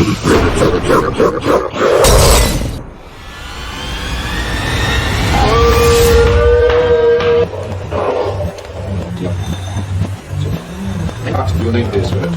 You'll need this one.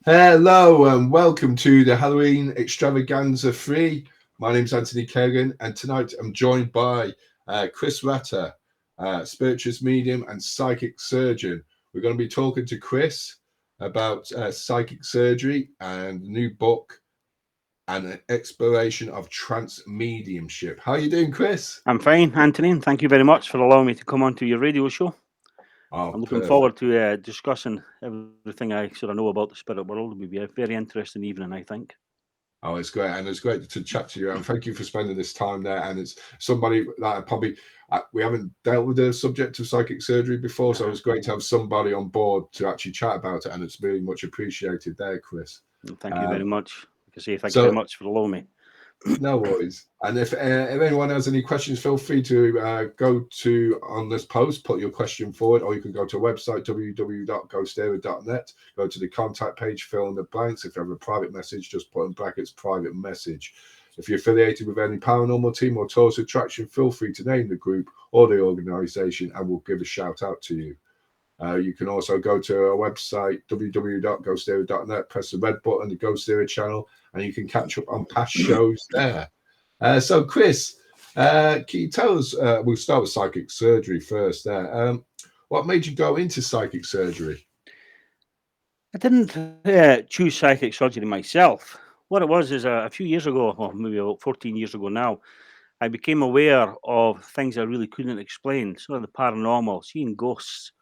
Hello and welcome to the Halloween Extravaganza 3. My name's Anthony Kagan, and tonight I'm joined by Chris Ratter, spiritualist medium and psychic surgeon. We're going to be talking to Chris about psychic surgery and a new book and an exploration of trance mediumship. How are you doing, Chris? I'm fine, Anthony, and thank you very much for allowing me to come onto your radio show. Oh, I'm looking forward to discussing everything I sort of know about the spirit world. It will be a very interesting evening, I think. Oh, it's great, and it's great to chat to you, and thank you for spending this time there. And it's somebody that I probably we haven't dealt with the subject of psychic surgery before, so it's great to have somebody on board to actually chat about it, and it's really much appreciated there, Chris. Thank you very much. Like I say, thank you very much for allowing me. No worries. And if anyone has any questions, feel free to go to on this post, put your question forward, or you can go to our website, www.ghostera.net, go to the contact page, fill in the blanks. If you have a private message, just put in brackets private message. If you're affiliated with any paranormal team or tourist attraction, feel free to name the group or the organization and we'll give a shout out to you. You can also go to our website, www.ghostera.net, press the red button, the Ghost Era channel, and you can catch up on past shows there. So, Chris, can you tell us, we'll start with psychic surgery first there. What made you go into psychic surgery? I didn't choose psychic surgery myself. What it was is a few years ago, or maybe about 14 years ago now, I became aware of things I really couldn't explain, sort of the paranormal, seeing ghosts,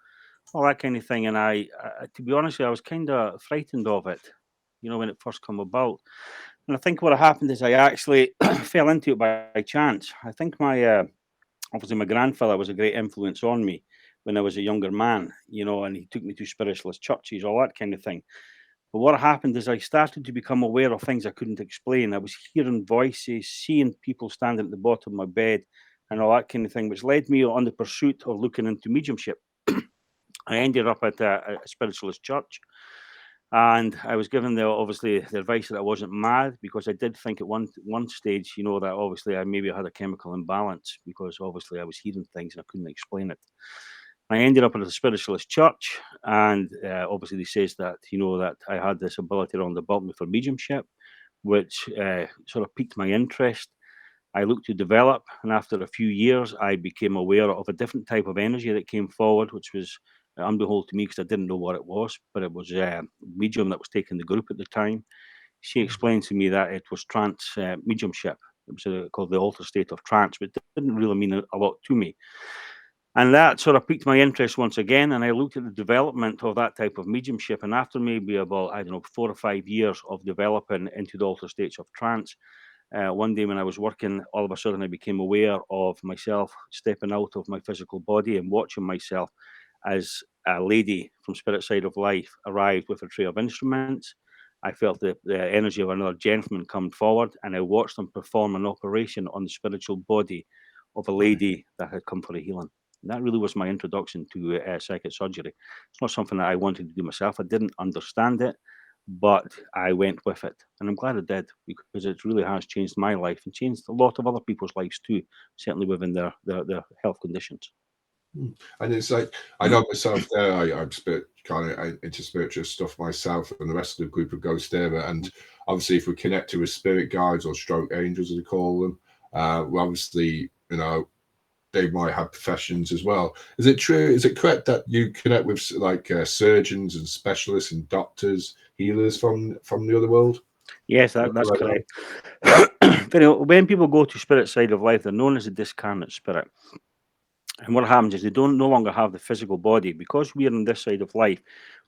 all that kind of thing. And I to be honest, I was kind of frightened of it, when it first came about. And I think what happened is I actually fell into it by chance. I think obviously my grandfather was a great influence on me when I was a younger man, and he took me to spiritualist churches, all that kind of thing. But what happened is I started to become aware of things I couldn't explain. I was hearing voices, seeing people standing at the bottom of my bed and all that kind of thing, which led me on the pursuit of looking into mediumship. I ended up at a spiritualist church, and I was given obviously the advice that I wasn't mad, because I did think at one stage, that obviously I maybe had a chemical imbalance, because obviously I was hearing things and I couldn't explain it. I ended up at a spiritualist church, and obviously they says that that I had this ability around about me for mediumship, which sort of piqued my interest. I looked to develop, and after a few years, I became aware of a different type of energy that came forward, which was unbehold to me, because I didn't know what it was, but it was a medium that was taking the group at the time. She explained to me that it was trance mediumship. It was called the altered state of trance, but it didn't really mean a lot to me. And that sort of piqued my interest once again, and I looked at the development of that type of mediumship. And after maybe about, 4 or 5 years of developing into the altered states of trance, one day when I was working, all of a sudden I became aware of myself stepping out of my physical body and watching myself as a lady from Spirit Side of Life arrived with a tray of instruments. I felt the energy of another gentleman come forward, and I watched them perform an operation on the spiritual body of a lady that had come for a healing. And that really was my introduction to psychic surgery. It's not something that I wanted to do myself. I didn't understand it, but I went with it. And I'm glad I did, because it really has changed my life and changed a lot of other people's lives too, certainly within their health conditions. And it's like, I know myself there, I'm kind of into spiritual stuff myself, and the rest of the group of Ghost Era. And obviously, if we're connected with spirit guides or stroke angels, as we call them, well, obviously, they might have professions as well. Is it true? Is it correct that you connect with like surgeons and specialists and doctors, healers from the other world? Yes, that's correct. When people go to spirit side of life, they're known as a discarnate spirit. And what happens is they don't no longer have the physical body. Because we are on this side of life,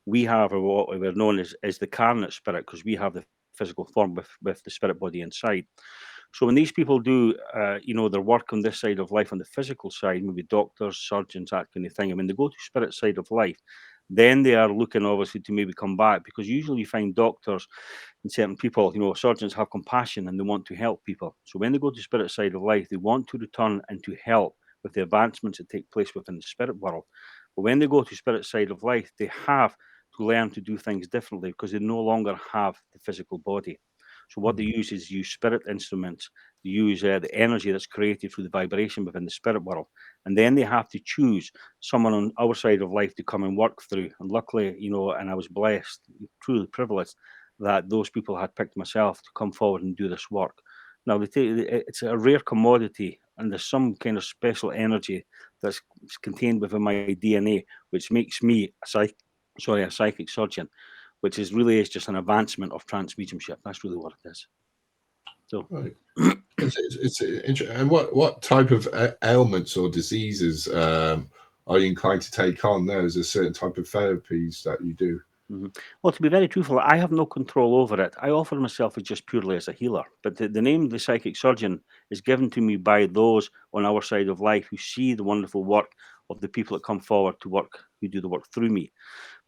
we have what we're known as the carnate spirit, because we have the physical form with the spirit body inside. So when these people do, their work on this side of life, on the physical side, maybe doctors, surgeons, that kind of thing, and when they go to spirit side of life, then they are looking obviously to maybe come back, because usually you find doctors and certain people, surgeons have compassion and they want to help people. So when they go to spirit side of life, they want to return and to help with the advancements that take place within the spirit world. But when they go to spirit side of life, they have to learn to do things differently, because they no longer have the physical body. So what they use spirit instruments, they use the energy that's created through the vibration within the spirit world, and then they have to choose someone on our side of life to come and work through. And luckily, and I was blessed, truly privileged, that those people had picked myself to come forward and do this work. Now, it's a rare commodity, and there's some kind of special energy that's contained within my DNA, which makes me a psychic surgeon, which is just an advancement of trance mediumship. That's really what it is. So, Right. It's interesting. And what type of ailments or diseases are you inclined to take on? There is a certain type of therapies that you do. Well, to be very truthful, I have no control over it. I offer myself as just purely as a healer, but the name the psychic surgeon is given to me by those on our side of life who see the wonderful work of the people that come forward to work, who do the work through me.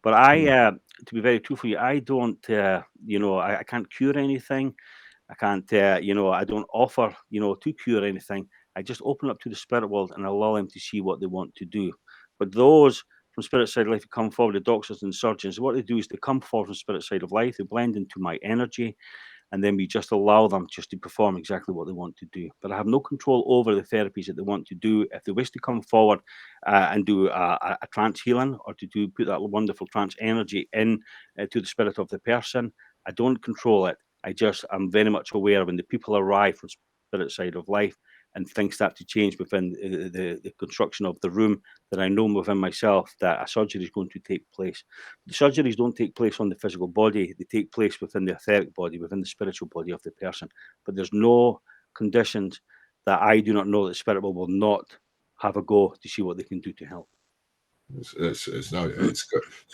But to be very truthful, I don't, I can't cure anything. I can't, I don't offer, to cure anything. I just open up to the spirit world and allow them to see what they want to do. But those from spirit side of life who come forward, the doctors and surgeons, what they do is they come forward from spirit side of life, they blend into my energy, and then we just allow them just to perform exactly what they want to do. But I have no control over the therapies that they want to do. If they wish to come forward and do a trance healing, or to put that wonderful trance energy in to the spirit of the person, I don't control it. I'm very much aware when the people arrive from spirit side of life and things start to change within the construction of the room, that I know within myself that a surgery is going to take place. The surgeries don't take place on the physical body, they take place within the etheric body, within the spiritual body of the person. But there's no conditions that I do not know that spirit will not have a go to see what they can do to help. It's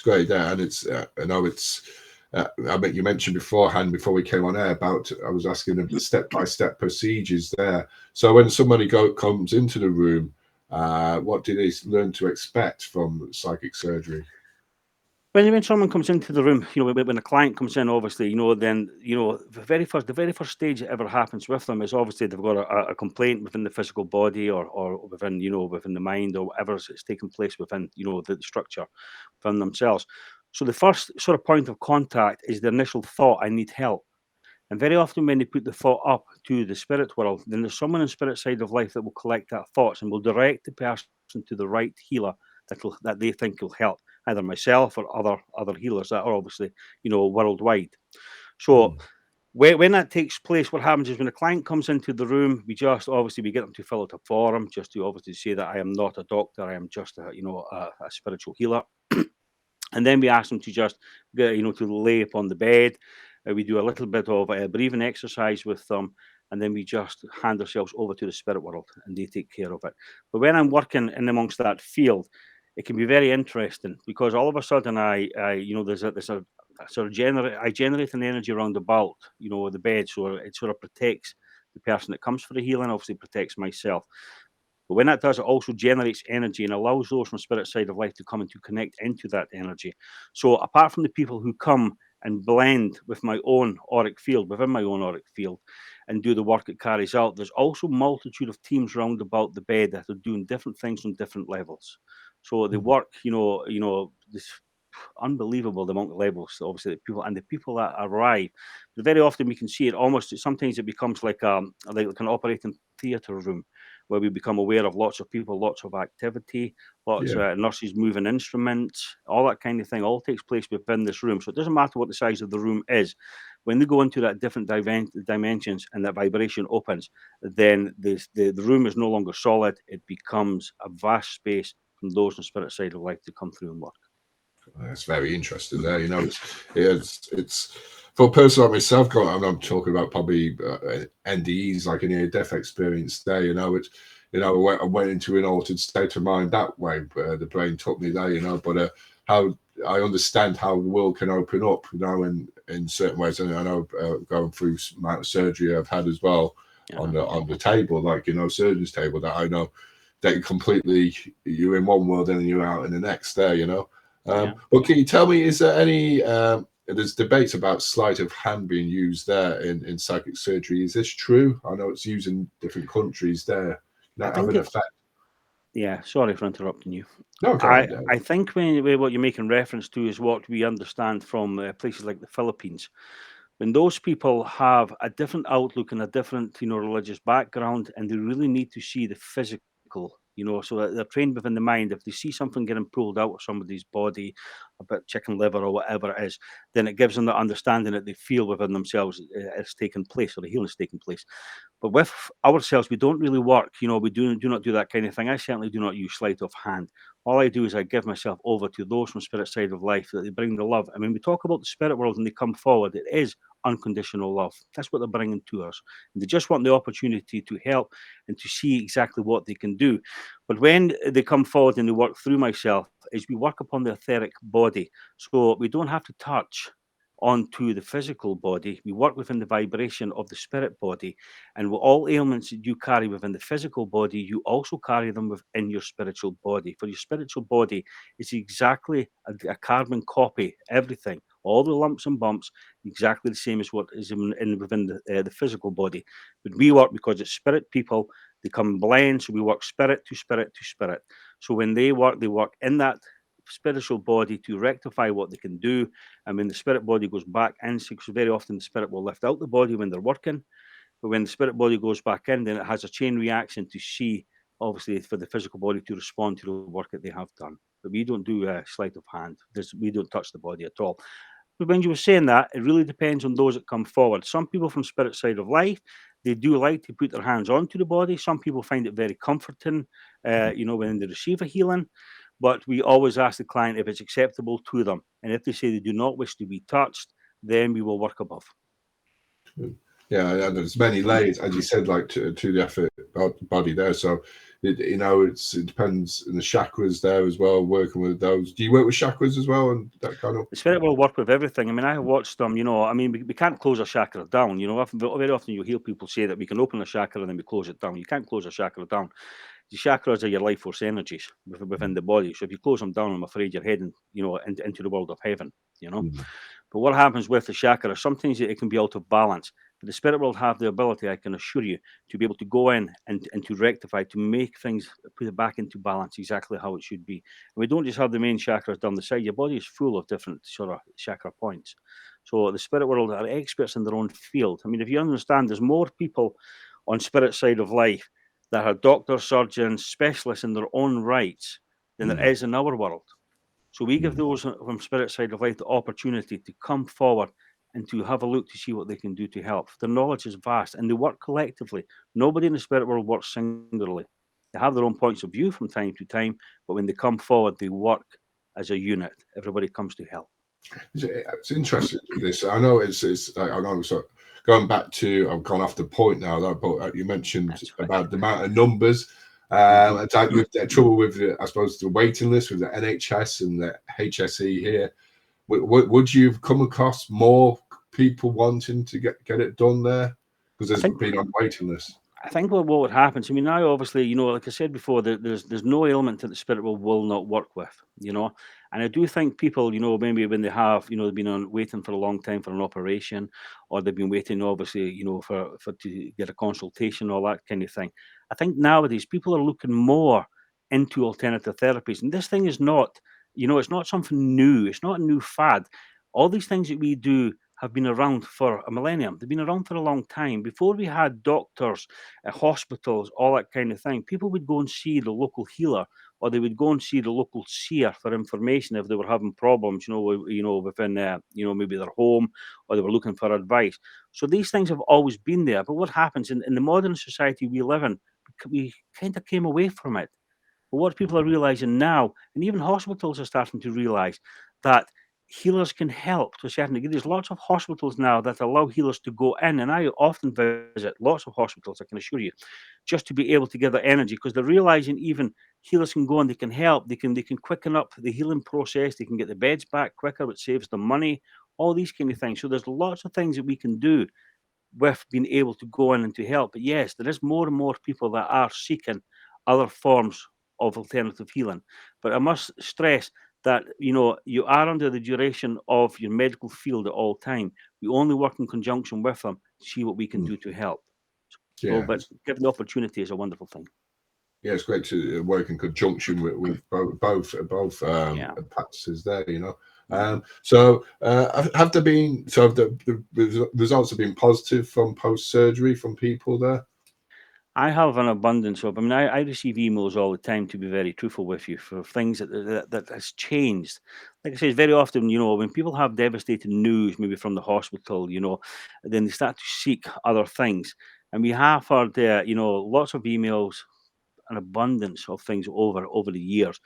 great there, and I know it's. I mean, you mentioned beforehand, before we came on air, about I was asking them the step-by-step procedures there. So when somebody comes into the room, what do they learn to expect from psychic surgery? When someone comes into the room, when a client comes in, obviously, then the very first stage that ever happens with them is obviously they've got a complaint within the physical body, or within within the mind, or whatever is taking place within the structure within themselves. So the first sort of point of contact is the initial thought, I need help. And very often when they put the thought up to the spirit world, then there's someone in spirit side of life that will collect that thoughts and will direct the person to the right healer that they think will help, either myself or other healers that are obviously worldwide. So when that takes place, what happens is when a client comes into the room, we get them to fill out a form, just to obviously say that I am not a doctor, I am just a spiritual healer. And then we ask them to just to lay upon the bed. We do a little bit of a breathing exercise with them, and then we just hand ourselves over to the spirit world, and they take care of it. But when I'm working in amongst that field, it can be very interesting, because all of a sudden there's a sort of I generate an energy around about the bed, so it sort of protects the person that comes for the healing, obviously protects myself. But when that does, it also generates energy and allows those from spirit side of life to come and to connect into that energy. So apart from the people who come and blend with my own auric field, within my own auric field, and do the work it carries out. There's also multitude of teams round about the bed that are doing different things on different levels. So they work, this unbelievable the amount of levels, obviously, that people and the people that arrive. Very often we can see it almost. Sometimes it becomes like an operating theatre room, where we become aware of lots of people, lots of activity, lots Yeah. of nurses moving instruments, all that kind of thing. All takes place within this room. So it doesn't matter what the size of the room is. When they go into that different dimensions and that vibration opens, then the room is no longer solid. It becomes a vast space from those on the spirit side of life to come through and work. That's very interesting there. It's for a person like myself, I'm talking about probably NDEs, like a near-death experience there. I went into an altered state of mind that way. The brain took me there, but how I understand how the world can open up, in certain ways. And I know going through amount of surgery I've had as well on the table, like, surgeon's table, that I know that you're in one world and then you're out in the next there, But can you tell me, is there any there's debates about sleight of hand being used there in psychic surgery? Is this true? I know it's used in different countries there. That have an effect. Yeah, sorry for interrupting you. No, go on. I think what you're making reference to is what we understand from places like the Philippines. When those people have a different outlook and a different, religious background, and they really need to see the physical, so that they're trained within the mind. If they see something getting pulled out of somebody's body, a bit of chicken liver or whatever it is, then it gives them the understanding that they feel within themselves it's taken place, or the healing's taken place. But with ourselves, we don't really work. We do not do that kind of thing. I certainly do not use sleight of hand. All I do is I give myself over to those from spirit side of life, that they bring the love. And when we talk about the spirit world and they come forward, it is unconditional love. That's what they're bringing to us. And they just want the opportunity to help and to see exactly what they can do. But when they come forward and they work through myself, is we work upon the etheric body. So we don't have to touch onto the physical body. We work within the vibration of the spirit body. And with all ailments that you carry within the physical body, you also carry them within your spiritual body. For your spiritual body, it's exactly a carbon copy, everything, all the lumps and bumps, exactly the same as what is within the physical body. But we work, because it's spirit people, they come blend, so we work spirit to spirit to spirit. So when they work in that spiritual body to rectify what they can do. And when the spirit body goes back in, because very often the spirit will lift out the body when they're working, but when the spirit body goes back in, then it has a chain reaction to see, obviously, for the physical body to respond to the work that they have done. But we don't do sleight of hand. We don't touch the body at all. But when you were saying that, it really depends on those that come forward. Some people from spirit side of life, they do like to put their hands onto the body. Some people find it very comforting, when they receive a healing. But we always ask the client if it's acceptable to them. And if they say they do not wish to be touched, then we will work above. Yeah, and there's many layers, as you said, like to the effort body there. So, it depends on the chakras there as well, working with those. Do you work with chakras as well, and that kind of? The spirit will work with everything. I mean, I have watched them, we can't close a chakra down. Very often you hear people say that we can open a chakra and then we close it down. You can't close a chakra down. The chakras are your life force energies within the body. So if you close them down, I'm afraid you're heading, into the world of heaven, But what happens with the chakra, sometimes it can be out of balance. But the spirit world have the ability, I can assure you, to be able to go in and to rectify, to make things, put it back into balance exactly how it should be. And we don't just have the main chakras down the side. Your body is full of different sort of chakra points. So the spirit world are experts in their own field. I mean, if you understand, there's more people on spirit side of life that are doctors, surgeons, specialists in their own rights than there is in our world. So we give those from spirit side of life the opportunity to come forward and to have a look to see what they can do to help. Their knowledge is vast and they work collectively. Nobody in the spirit world works singularly. They have their own points of view from time to time, but when they come forward, they work as a unit. Everybody comes to help. It's interesting, this. I know it's I know. So going back to, I've gone off the point now, though, but you mentioned about the amount of numbers. It's like with the trouble with, I suppose, the waiting list with the NHS and the HSE here. Would you come across more people wanting to get it done there? Because there's been on waiting lists. I think what happens, I mean, now obviously, like I said before, there's no ailment that the spirit will not work with, and I do think people, maybe when they have, they've been waiting for a long time for an operation, or they've been waiting, obviously, for to get a consultation, all that kind of thing. I think nowadays people are looking more into alternative therapies, and this thing is not, it's not something new. It's not a new fad. All these things that we do have been around for a millennium. They've been around for a long time. Before we had doctors, hospitals, all that kind of thing, people would go and see the local healer, or they would go and see the local seer for information if they were having problems, within, maybe their home, or they were looking for advice. So these things have always been there. But what happens in the modern society we live in, we kind of came away from it. But what people are realizing now, and even hospitals are starting to realize, that healers can help to a certain degree. There's lots of hospitals now that allow healers to go in, and I often visit lots of hospitals, I can assure you, just to be able to give that energy, because they're realizing even healers can go and they can help. They can quicken up the healing process. They can get the beds back quicker, which saves them money. All these kind of things. So there's lots of things that we can do with being able to go in and to help. But yes, there is more and more people that are seeking other forms of alternative healing. But I must stress that you are under the duration of your medical field at all time. We only work in conjunction with them to see what we can do to help. So, Yeah. but given the opportunity is a wonderful thing. Yeah, it's great to work in conjunction with both Yeah. practices there. Mhm. Have there been the results have been positive from post surgery from people there? I have an abundance of. I mean, I receive emails all the time. To be very truthful with you, for things that has changed. Like I say, very often, when people have devastating news, maybe from the hospital, then they start to seek other things. And we have heard, lots of emails, an abundance of things over the years,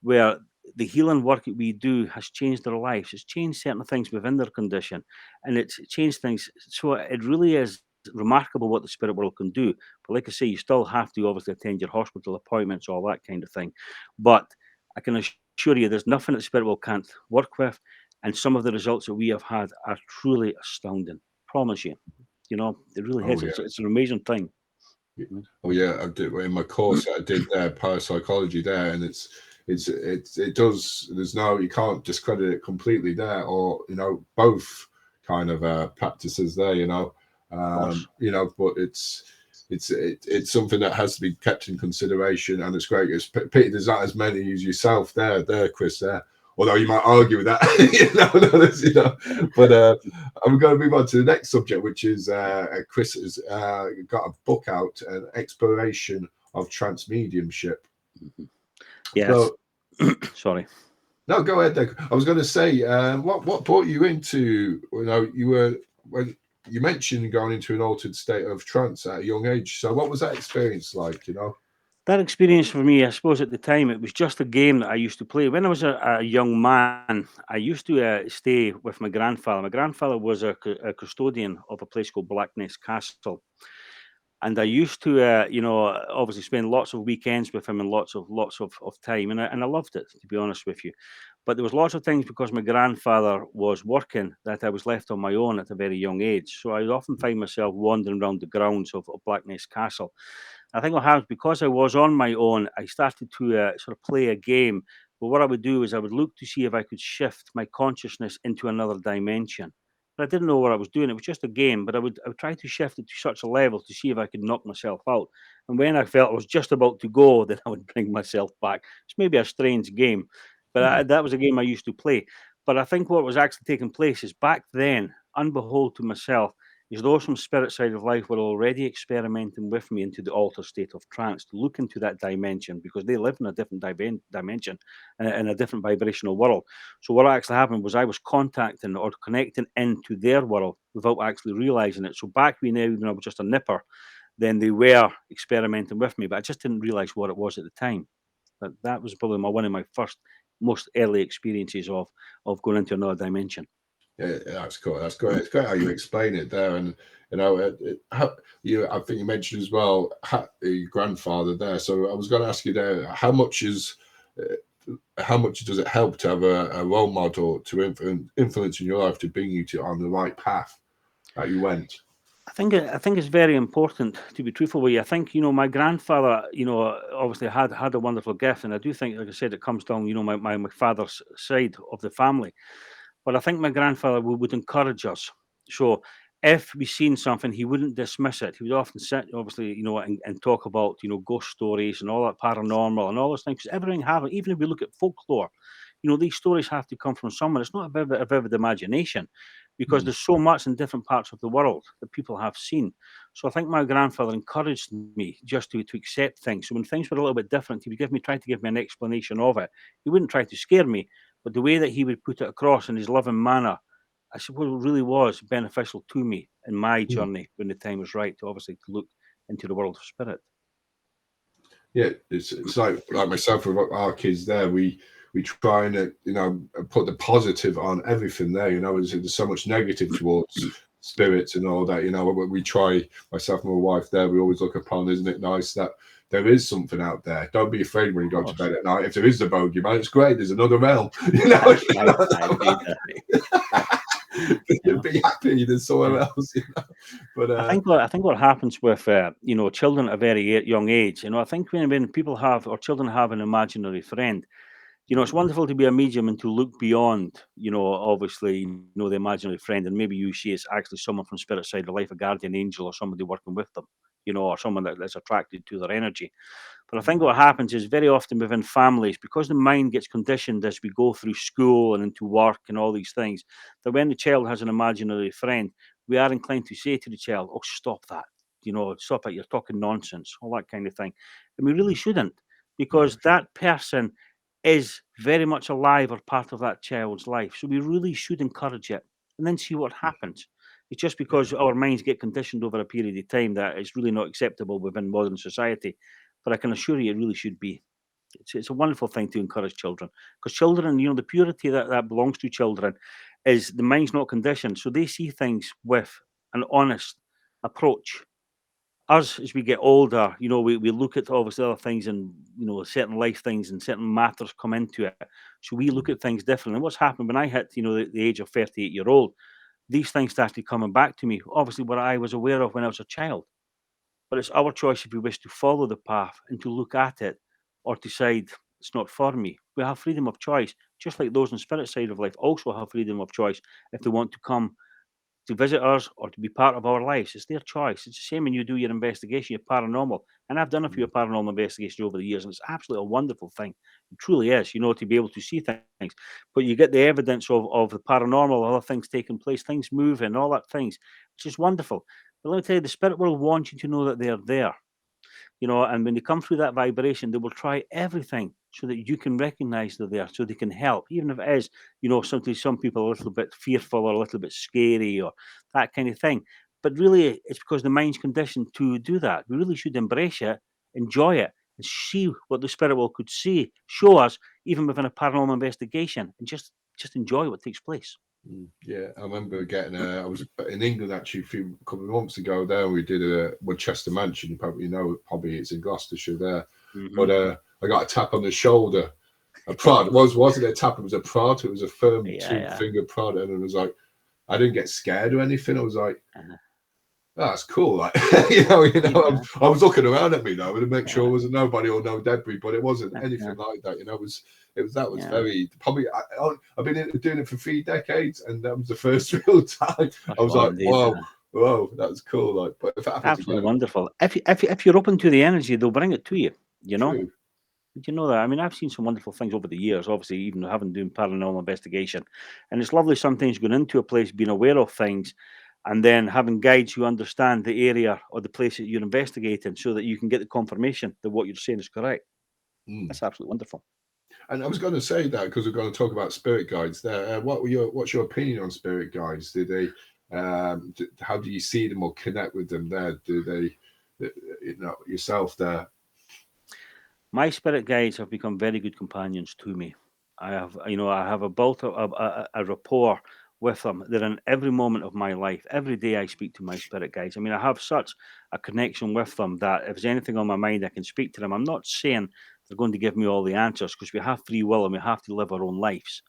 where the healing work that we do has changed their lives. It's changed certain things within their condition, and it's changed things. So it really is remarkable what the spirit world can do. But like I say, you still have to obviously attend your hospital appointments, all that kind of thing. But I can assure you, there's nothing that the spirit world can't work with, and some of the results that we have had are truly astounding. Promise you, it really Oh is. yeah. It's an amazing thing. Oh yeah, I did in my course. I did parapsychology there, and it does. There's no, you can't discredit it completely there, or both kind of practices there. Of course. But it's something that has to be kept in consideration, and it's great. It's pity there's not as many as yourself there, Chris. There, although you might argue with that, But I'm going to move on to the next subject, which is Chris has got a book out, an Exploration of Trance Mediumship. Mhm. Yes. So, Sorry. no, go ahead. Then. I was going to say, what brought you into? You were when you mentioned going into an altered state of trance at a young age. So, what was that experience like? That experience for me, I suppose at the time, it was just a game that I used to play. When I was a young man, I used to stay with my grandfather. My grandfather was a custodian of a place called Blackness Castle. And I used to, obviously spend lots of weekends with him and lots of time, and I loved it, to be honest with you. But there was lots of things, because my grandfather was working, that I was left on my own at a very young age. So I would often find myself wandering around the grounds of Blackness Castle. I think what happened, because I was on my own, I started to sort of play a game. But what I would do is I would look to see if I could shift my consciousness into another dimension. But I didn't know what I was doing. It was just a game, but I would try to shift it to such a level to see if I could knock myself out. And when I felt I was just about to go, then I would bring myself back. It's maybe a strange game, but that was a game I used to play. But I think what was actually taking place is, back then, unbehold to myself, is those from spirit side of life were already experimenting with me into the altered state of trance, to look into that dimension, because they live in a different dimension, in a different vibrational world. So what actually happened was, I was contacting or connecting into their world without actually realizing it. So back when I was just a nipper, then they were experimenting with me, but I just didn't realize what it was at the time. But that was probably one of my first, most early experiences of going into another dimension. Yeah, that's cool. That's great. It's great how you explain it there, and I think you mentioned as well your grandfather there. So I was going to ask you there, how much does it help to have a role model to influence in your life to bring you on the right path that you went? I think it's very important to be truthful with you. I think, my grandfather, obviously had a wonderful gift, and I do think, like I said, it comes down, my father's side of the family. But I think my grandfather would encourage us. So if we seen something, he wouldn't dismiss it. He would often sit, obviously, and talk about, ghost stories and all that paranormal and all those things. 'Cause everything happens. Even if we look at folklore, these stories have to come from somewhere. It's not a vivid imagination, because Mm, there's so much in different parts of the world that people have seen. So I think my grandfather encouraged me just to accept things. So when things were a little bit different, he would try to give me an explanation of it. He wouldn't try to scare me, but the way that he would put it across in his loving manner, I suppose, really was beneficial to me in my mm. journey when the time was right to obviously to look into the world of spirit. Yeah, it's like myself with our kids there. We try and put the positive on everything there. There's so much negative towards spirits and all that. We try, myself and my wife there. We always look upon, isn't it nice that there is something out there? Don't be afraid when you go to bed at night. If there is a bogeyman, it's great. There's another realm. That's right. I agree there. Yeah. Be happy there's somewhere else. But I think what happens with children at a very young age, I think when people have or children have an imaginary friend, it's wonderful to be a medium and to look beyond, obviously, the imaginary friend, and maybe you see it's actually someone from spirit side of life, a guardian angel, or somebody working with them, or someone that's attracted to their energy. But I think what happens is very often within families, because the mind gets conditioned as we go through school and into work and all these things, that when the child has an imaginary friend, we are inclined to say to the child, "Oh, stop that. Stop it. You're talking nonsense," all that kind of thing. And we really shouldn't, no, because that person is very much alive or part of that child's life. So we really should encourage it and then see what happens. It's just because yeah. our minds get conditioned over a period of time that it's really not acceptable within modern society. But I can assure you, it really should be. It's a wonderful thing to encourage children, because children, the purity that belongs to children is the mind's not conditioned. So they see things with an honest approach. Us, as we get older, we look at obviously other things, and certain life things and certain matters come into it. So we look Mm, at things differently. And what's happened when I hit, the age of 38-year-old, these things started coming back to me. Obviously, what I was aware of when I was a child. But it's our choice if we wish to follow the path and to look at it, or decide it's not for me. We have freedom of choice, just like those on spirit side of life also have freedom of choice if they want to come to visit us or to be part of our lives. It's their choice. It's the same when you do your investigation, your paranormal. And I've done a few mm, paranormal investigations over the years, and it's absolutely a wonderful thing. It truly is, to be able to see things. But you get the evidence of the paranormal, other things taking place, things moving, all that things, which is wonderful. But let me tell you, the spirit world wants you to know that they're there. And when they come through that vibration, they will try everything so that you can recognize they're there, so they can help, even if it is, sometimes some people are a little bit fearful or a little bit scary or that kind of thing. But really, it's because the mind's conditioned to do that. We really should embrace it, enjoy it, and see what the spirit world could see, show us, even within a paranormal investigation, and just enjoy what takes place. Yeah, I remember getting. I was in England actually a couple of months ago. There, we did a Woodchester Mansion. You probably know, probably it's in Gloucestershire there. Hmm. But I got a tap on the shoulder. A prod wasn't a tap. It was a prod. It was a firm Yeah, two yeah. finger prod, and it was like I didn't get scared or anything. I was like, Uh-huh. oh, that's cool. Like Yeah, I was looking around at me though to make sure yeah, it wasn't nobody or no debris, but it wasn't yeah, anything like that. It was yeah. very probably. I've been doing it for 3 decades, and that was the first real time. I First was one like, indeed. whoa, that was cool. Like, but if it happens Absolutely again, wonderful. If you're open to the energy, they'll bring it to you. You know. true. Did you know that? I mean, I've seen some wonderful things over the years. Obviously, even having doing paranormal investigation, and it's lovely sometimes going into a place, being aware of things, and then having guides who understand the area or the place that you're investigating, so that you can get the confirmation that what you're saying is correct. Mm. That's absolutely wonderful. And I was going to say that because we're going to talk about spirit guides. There, what's your opinion on spirit guides? Do they, how do you see them or connect with them? There, do they, yourself there? My spirit guides have become very good companions to me. I have a built a rapport with them. They're in every moment of my life. Every day I speak to my spirit guides. I mean, I have such a connection with them that if there's anything on my mind, I can speak to them. I'm not saying they're going to give me all the answers, because we have free will and we have to live our own lives.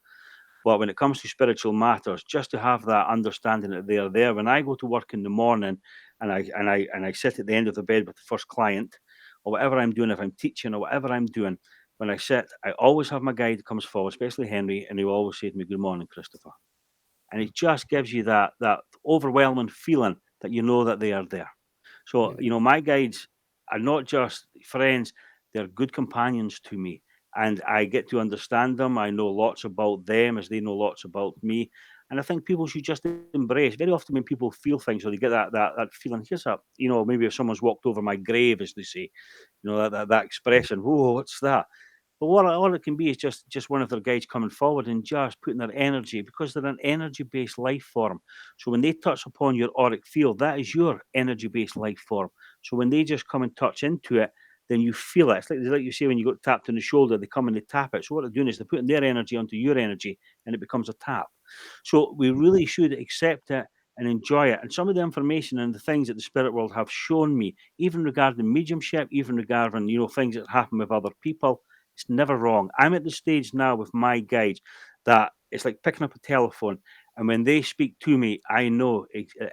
But when it comes to spiritual matters, just to have that understanding that they are there. When I go to work in the morning and I sit at the end of the bed with the first client, or whatever I'm doing, if I'm teaching or whatever I'm doing, when I sit, I always have my guide that comes forward, especially Henry, and he will always say to me, "Good morning, Christopher." And it just gives you that overwhelming feeling that you know that they are there. So, my guides are not just friends, they're good companions to me. And I get to understand them. I know lots about them as they know lots about me. And I think people should just embrace. Very often when people feel things or they get that feeling, here's a, maybe if someone's walked over my grave, as they say, that expression, whoa, what's that? But all it can be is just one of their guides coming forward and just putting their energy, because they're an energy-based life form. So when they touch upon your auric field, that is your energy-based life form. So when they just come and touch into it, then you feel it. It's like you say when you got tapped on the shoulder, they come and they tap it. So what they're doing is they're putting their energy onto your energy, and it becomes a tap. So we really should accept it and enjoy it. And some of the information and the things that the spirit world have shown me, even regarding mediumship, even regarding things that happen with other people, it's never wrong. I'm at the stage now with my guides that it's like picking up a telephone, and when they speak to me, I know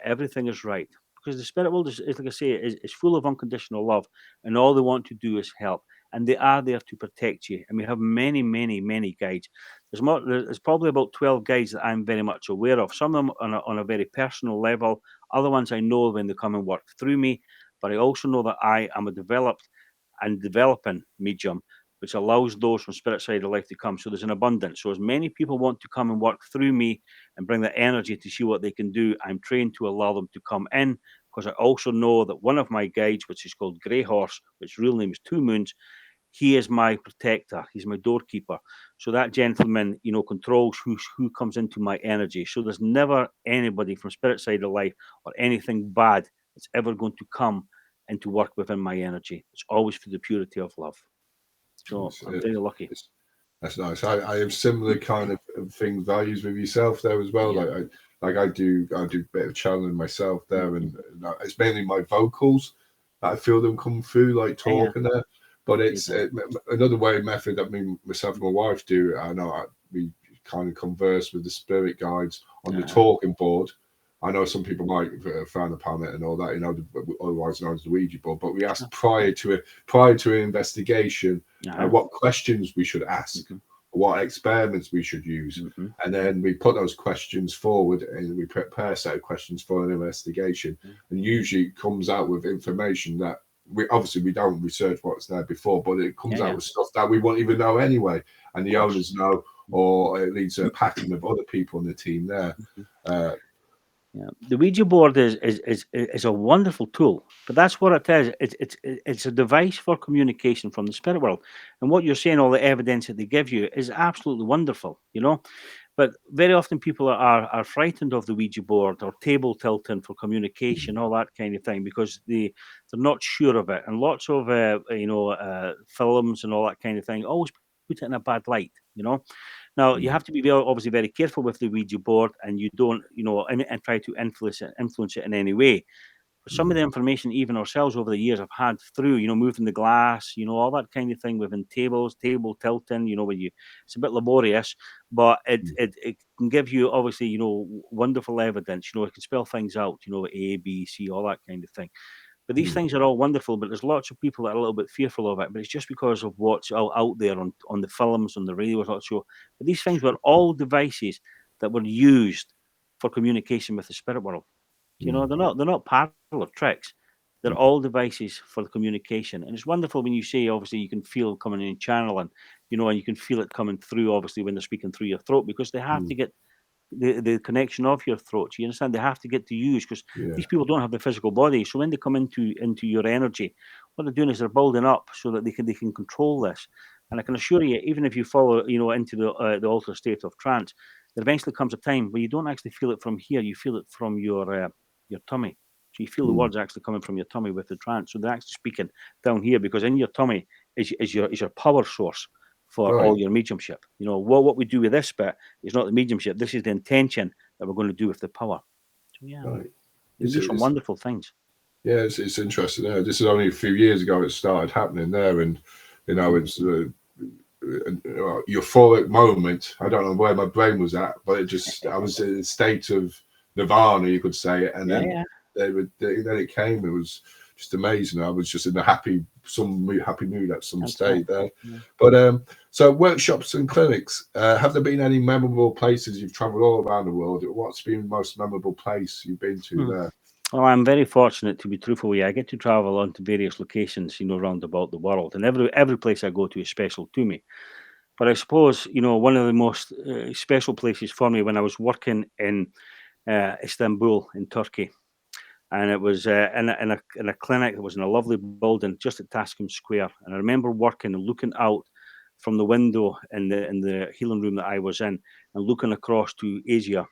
everything is right, because the spirit world is like I say, is full of unconditional love, and all they want to do is help, and they are there to protect you. And we have many, many, many guides. There's probably about 12 guides that I'm very much aware of. Some of them on a very personal level. Other ones I know when they come and work through me. But I also know that I am a developed and developing medium, which allows those from spirit side of life to come. So there's an abundance. So as many people want to come and work through me and bring that energy to see what they can do, I'm trained to allow them to come in, because I also know that one of my guides, which is called Grey Horse, which real name is Two Moons, he is my protector. He's my doorkeeper. So that gentleman, controls who comes into my energy. So there's never anybody from spirit side of life or anything bad that's ever going to come and to work within my energy. It's always for the purity of love. So I'm very lucky. That's nice. I have similar kind of thing, values with yourself there as well. Yeah. I do a bit of channeling myself there, and it's mainly my vocals that I feel them come through, like talking there. But it's another method that myself and my wife do. I know we kind of converse with the spirit guides on the talking board. I know some people might frown upon it and all that, otherwise known as the Ouija board. But we ask prior to an investigation what questions we should ask, what experiments we should use, and then we put those questions forward and we prepare a set of questions for an investigation. And usually it comes out with information that we don't research what's there before, but it comes out with stuff that we won't even know anyway, and the owners know, or it leads to a pattern of other people in the team there. The Ouija board is a wonderful tool, but that's what it is. It's a device for communication from the spirit world, and what you're saying, all the evidence that they give you, is absolutely wonderful. But very often people are frightened of the Ouija board or table tilting for communication, all that kind of thing, because they're not sure of it, and lots of films and all that kind of thing always put it in a bad light. Now, you have to be obviously very careful with the Ouija board, and you don't, and try to influence it in any way. But some of the information, even ourselves over the years, have had through, moving the glass, all that kind of thing within table tilting, it's a bit laborious, but it can give you, obviously, wonderful evidence. It can spell things out, A, B, C, all that kind of thing. But these things are all wonderful, but there's lots of people that are a little bit fearful of it. But it's just because of what's out there on the films, on the radio, show. But these things were all devices that were used for communication with the spirit world. They're not parlor tricks. They're all devices for the communication. And it's wonderful when you say, obviously, you can feel coming in channeling, and you can feel it coming through, obviously, when they're speaking through your throat, because they have to get the connection of your throat. You understand? They have to get to use, because these people don't have the physical body. So when they come into your energy, what they're doing is they're building up so that they can control this. And I can assure you, even if you follow into the altered state of trance, there eventually comes a time where you don't actually feel it from here. You feel it from your tummy. So you feel the words actually coming from your tummy with the trance. So they're actually speaking down here, because in your tummy is your power source for all your mediumship. What we do with this bit is not the mediumship. This is the intention that we're going to do with the power. So they do some wonderful things. Yeah, it's interesting. This is only a few years ago it started happening there, and it's euphoric moment. I don't know where my brain was at, but I was in a state of nirvana, you could say. And then then it came. It was just amazing. I was just in a happy mood at some state there. Yeah. But so workshops and clinics. Have there been any memorable places you've travelled all around the world? What's been the most memorable place you've been to there? Well, I'm very fortunate, to be truthful with you. I get to travel on to various locations, around about the world, and every place I go to is special to me. But I suppose, one of the most special places for me when I was working in Istanbul in Turkey, and it was in a clinic that was in a lovely building just at Tascombe Square. And I remember working and looking out from the window in the healing room that I was in, and looking across to Asia,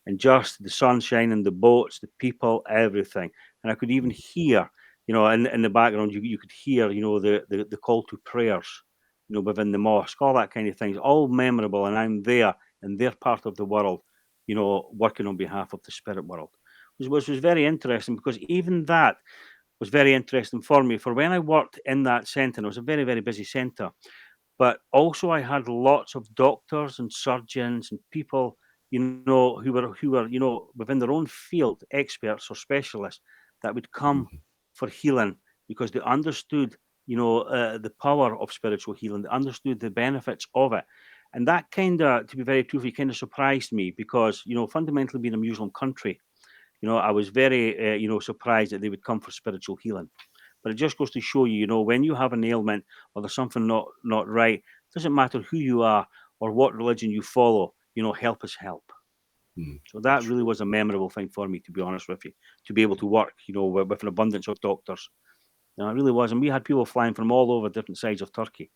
and just the sunshine and the boats, the people, everything. And I could even hear, in the background, you could hear, the call to prayers, within the mosque, all that kind of things, all memorable. And I'm there in their part of the world, working on behalf of the spirit world, which was very interesting, because even that was very interesting for me. For when I worked in that centre, it was a very, very busy centre, but also I had lots of doctors and surgeons and people, who were, within their own field, experts or specialists, that would come for healing, because they understood, the power of spiritual healing. They understood the benefits of it. And that to be very truthful, kind of surprised me, because, fundamentally being a Muslim country, I was very, surprised that they would come for spiritual healing. But it just goes to show you, when you have an ailment or there's something not right, it doesn't matter who you are or what religion you follow, help is help. So that really was a memorable thing for me, to be honest with you, to be able to work, with an abundance of doctors. It really was. And we had people flying from all over different sides of Turkey,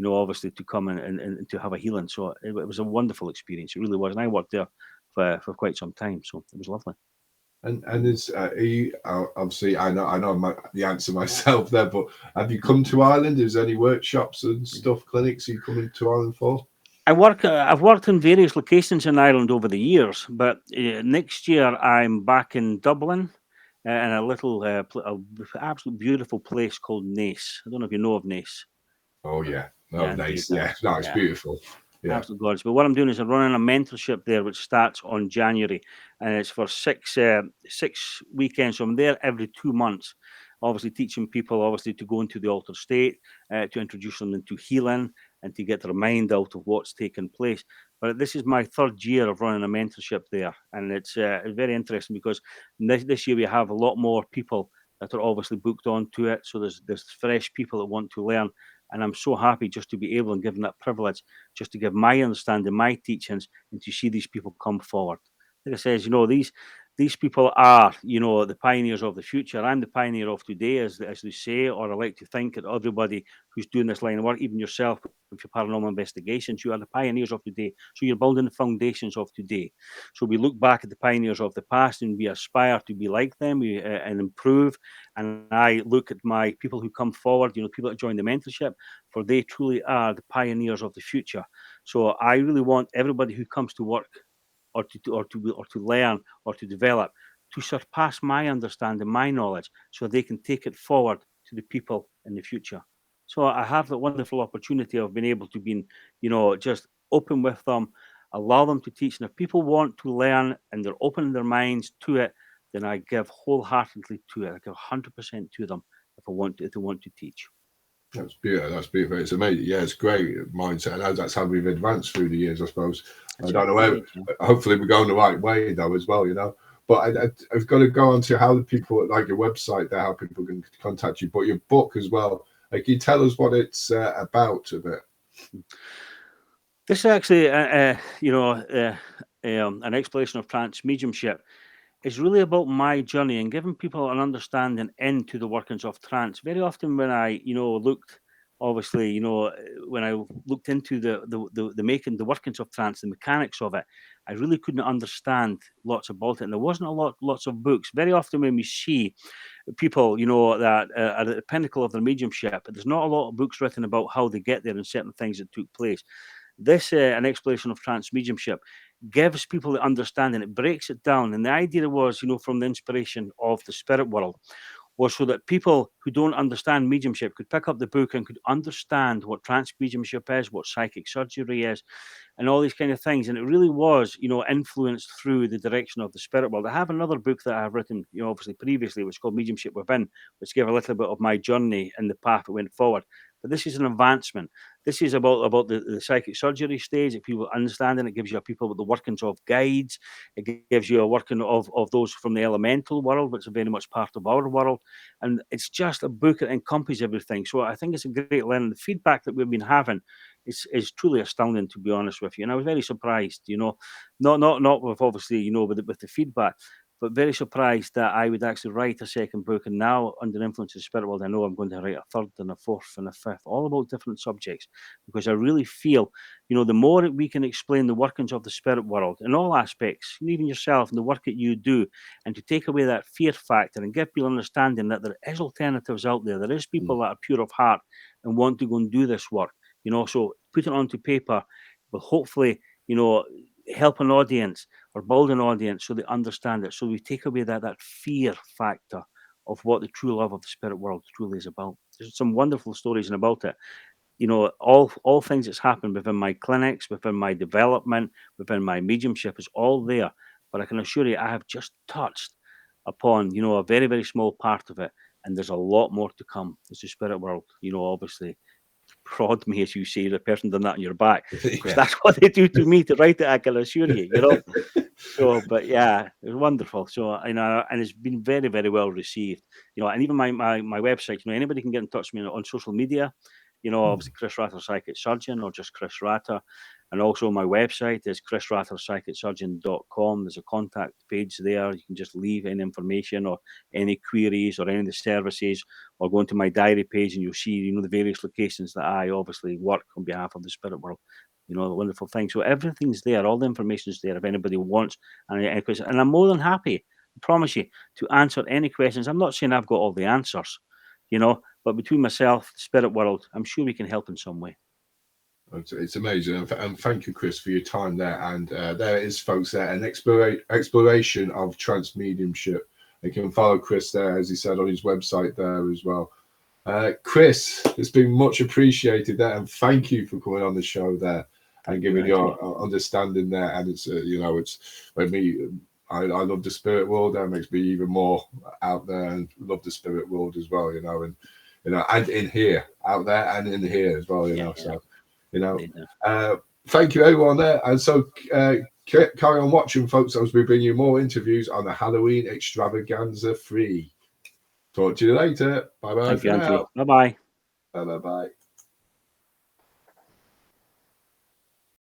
obviously to come and to have a healing. So it was a wonderful experience. It really was. And I worked there for quite some time. So it was lovely. And is obviously I know the answer myself there, but have you come to Ireland? Is there any workshops and stuff, clinics you coming to Ireland for? I've worked in various locations in Ireland over the years, but next year I'm back in Dublin, in a little, absolute beautiful place called Naas. I don't know if you know of Naas. Oh yeah, Indeed, nice. Yeah, no, it's beautiful. Yeah. Absolute gorgeous. But what I'm doing is I'm running a mentorship there, which starts on January, and it's for 6 weekends. So I'm there every 2 months, obviously teaching people, obviously, to go into the altered state, to introduce them into healing, and to get their mind out of what's taken place. But this is my 3rd year of running a mentorship there, and it's very interesting, because this year we have a lot more people that are obviously booked onto it. So there's fresh people that want to learn. And I'm so happy just to be able and given that privilege, just to give my understanding, my teachings, and to see these people come forward. Like I says, these people are, the pioneers of the future. I'm the pioneer of today, as they say, or I like to think that everybody who's doing this line of work, even yourself with your paranormal investigations, you are the pioneers of today. So you're building the foundations of today. So we look back at the pioneers of the past and we aspire to be like them, and improve. And I look at my people who come forward, people that join the mentorship, for they truly are the pioneers of the future. So I really want everybody who comes to work, or to learn, or to develop, to surpass my understanding, my knowledge, so they can take it forward to the people in the future. So I have the wonderful opportunity of being able to be, just open with them, allow them to teach. And if people want to learn and they're opening their minds to it, then I give wholeheartedly to it. I give 100% to them if they want to teach. That's beautiful. That's beautiful. It's amazing. Yeah, it's great mindset. And that's how we've advanced through the years, I suppose. I don't know where. Hopefully, we're going the right way though, as well. But I've got to go on to how the people, like your website, there, how people can contact you. But your book as well. Can you tell us what it's about a bit? This is actually, an exploration of trance mediumship. It's really about my journey and giving people an understanding into the workings of trance. Very often when I, looked, obviously, when I looked into the workings of trance, the mechanics of it, I really couldn't understand lots about it. And there wasn't lots of books. Very often when we see people, that are at the pinnacle of their mediumship, there's not a lot of books written about how they get there and certain things that took place. This, an exploration of trance mediumship, gives people the understanding. It breaks it down. And the idea was, from the inspiration of the spirit world, was so that people who don't understand mediumship could pick up the book and could understand what trance mediumship is, what psychic surgery is, and all these kind of things. And it really was, influenced through the direction of the spirit world. I have another book that I've written, obviously previously, which is called Mediumship Within, which gave a little bit of my journey and the path that went forward. But this is an advancement. This is about the psychic surgery stage, that people understanding. It gives you people with the workings of guides. It gives you a working of those from the elemental world, which is very much part of our world. And it's just a book that encompasses everything. So I think it's a great learning. The feedback that we've been having is truly astounding, to be honest with you. And I was very surprised, not with obviously, with the feedback, but very surprised that I would actually write a second book. And now, under the influence of the spirit world, I know I'm going to write a third and a fourth and a fifth, all about different subjects, because I really feel, the more we can explain the workings of the spirit world in all aspects, even yourself and the work that you do, and to take away that fear factor and give people understanding that there is alternatives out there. There is people that are pure of heart and want to go and do this work. So put it onto paper will hopefully, help an audience or build an audience so they understand it. So we take away that fear factor of what the true love of the spirit world truly is about. There's some wonderful stories about it. All things that's happened within my clinics, within my development, within my mediumship is all there. But I can assure you, I have just touched upon, a very, very small part of it. And there's a lot more to come. It's the spirit world, obviously prod me, as you say, the person done that on your back, because that's what they do to me to write it, I can assure you, So, but yeah, it was wonderful. So, and it's been very, very well received, and even my website, anybody can get in touch with me on social media, obviously Chris Ratter Psychic Surgeon, or just Chris Ratter. And also my website is chrisratterpsychicsurgeon.com. There's a contact page there. You can just leave any information or any queries or any of the services, or go into my diary page and you'll see, the various locations that I obviously work on behalf of the spirit world. The wonderful thing. So everything's there. All the information's there if anybody wants any questions. And I'm more than happy, I promise you, to answer any questions. I'm not saying I've got all the answers, but between myself, the spirit world, I'm sure we can help in some way. It's amazing, and thank you, Chris, for your time there. And there it is, folks, there, an exploration of trance mediumship. You can follow Chris there, as he said, on his website there as well. Chris, it's been much appreciated there, and thank you for coming on the show there and giving your understanding there. And it's it's when I love the spirit world. That makes me even more out there and love the spirit world as well, and in here, out there and in here as well, So. Thank you everyone there, and so carry on watching, folks, as we bring you more interviews on the Halloween Extravaganza 3. Talk to you later. Bye bye. Thank you, Anthony. Bye bye. Bye bye.